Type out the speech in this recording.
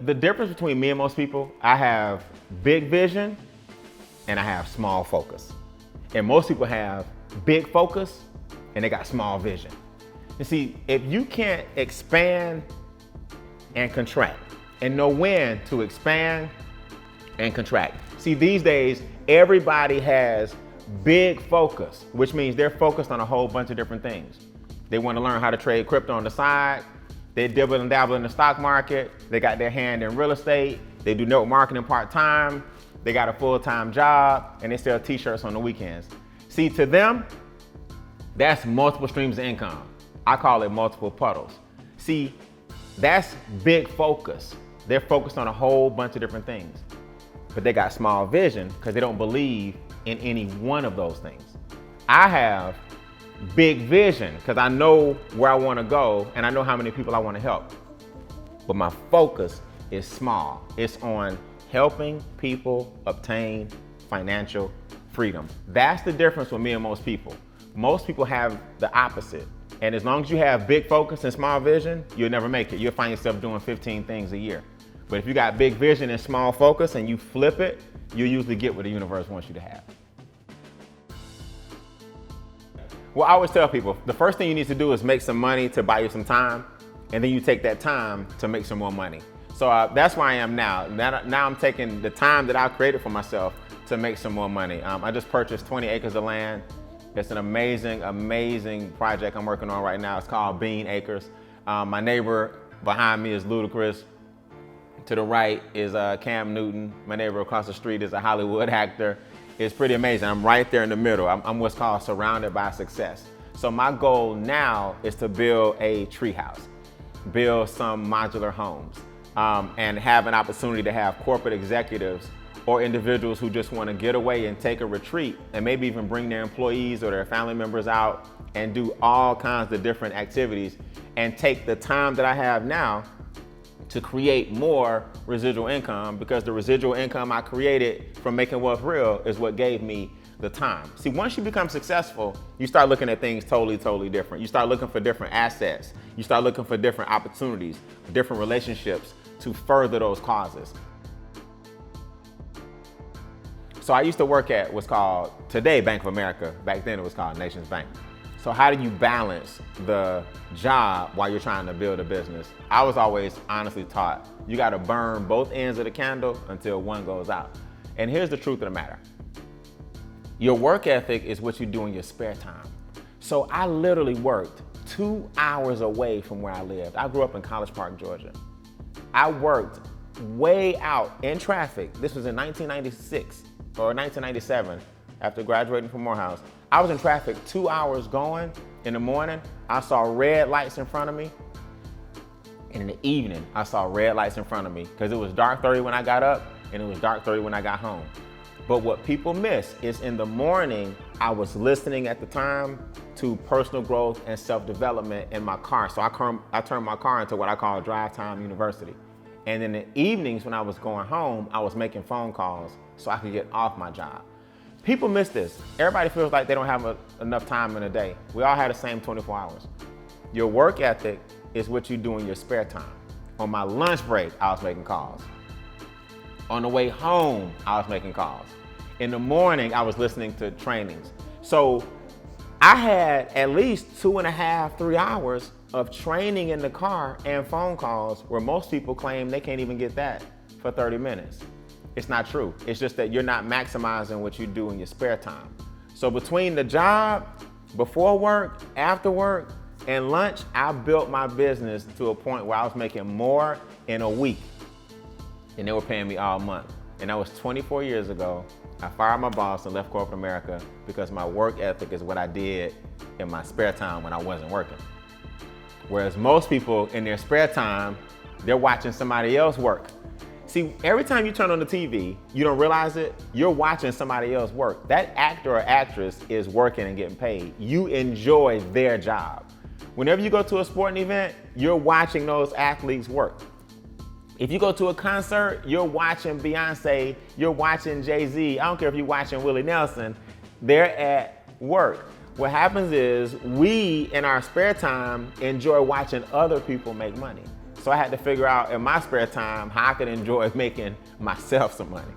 The difference between me and most people, I have big vision and I have small focus. And most people have big focus and they got small vision. You see, if you can't expand and contract and know when to expand and contract. See, these days, everybody has big focus, which means they're focused on a whole bunch of different things. They want to learn how to trade crypto on the side. They dibble and dabble in the stock market. They got their hand in real estate. They do network marketing part-time. They got a full-time job and they sell t-shirts on the weekends. See, to them, that's multiple streams of income. I call it multiple puddles. See, that's big focus. They're focused on a whole bunch of different things, but they got small vision because they don't believe in any one of those things. I have big vision because I know where I want to go and I know how many people I want to help. But my focus is small. It's on helping people obtain financial freedom. That's the difference with me and most people. Most people have the opposite. And as long as you have big focus and small vision, you'll never make it. You'll find yourself doing 15 things a year. But if you got big vision and small focus and you flip it, you'll usually get what the universe wants you to have. Well, I always tell people, the first thing you need to do is make some money to buy you some time, and then you take that time to make some more money. So that's where I am now. Now I'm taking the time that I created for myself to make some more money. I just purchased 20 acres of land. It's an amazing, amazing project I'm working on right now. It's called BEANE Acres. My neighbor behind me is Ludacris. To the right is Cam Newton. My neighbor across the street is a Hollywood actor. It's pretty amazing. I'm right there in the middle. I'm what's called surrounded by success. So my goal now is to build a treehouse, build some modular homes, and have an opportunity to have corporate executives or individuals who just want to get away and take a retreat and maybe even bring their employees or their family members out and do all kinds of different activities and take the time that I have now to create more residual income, because the residual income I created from making wealth real is what gave me the time. See, once you become successful, you start looking at things totally different. You start looking for different assets. You start looking for different opportunities, different relationships to further those causes. So I used to work at what's called today Bank of America. Back then it was called Nations Bank. So how do you balance the job while you're trying to build a business? I was always honestly taught, you gotta burn both ends of the candle until one goes out. And here's the truth of the matter. Your work ethic is what you do in your spare time. So I literally worked 2 hours away from where I lived. I grew up in College Park, Georgia. I worked way out in traffic. This was in 1996 or 1997 after graduating from Morehouse. I was in traffic 2 hours going in the morning. I saw red lights in front of me. And in the evening, I saw red lights in front of me because it was dark 30 when I got up and it was dark 30 when I got home. But what people miss is in the morning, I was listening at the time to personal growth and self-development in my car. So I turned my car into what I call drive time university. And in the evenings when I was going home, I was making phone calls so I could get off my job. People miss this. Everybody feels like they don't have enough time in a day. We all have the same 24 hours. Your work ethic is what you do in your spare time. On my lunch break, I was making calls. On the way home, I was making calls. In the morning, I was listening to trainings. So I had at least 2.5, 3 hours of training in the car and phone calls where most people claim they can't even get that for 30 minutes. It's not true. It's just that you're not maximizing what you do in your spare time. So between the job, before work, after work, and lunch, I built my business to a point where I was making more in a week and they were paying me all month. And that was 24 years ago. I fired my boss and left corporate America because my work ethic is what I did in my spare time when I wasn't working. Whereas most people in their spare time, they're watching somebody else work. See, every time you turn on the TV, you don't realize it, you're watching somebody else work. That actor or actress is working and getting paid. You enjoy their job. Whenever you go to a sporting event, you're watching those athletes work. If you go to a concert, you're watching Beyonce, you're watching Jay-Z, I don't care if you're watching Willie Nelson, they're at work. What happens is we, in our spare time, enjoy watching other people make money. So I had to figure out in my spare time how I could enjoy making myself some money.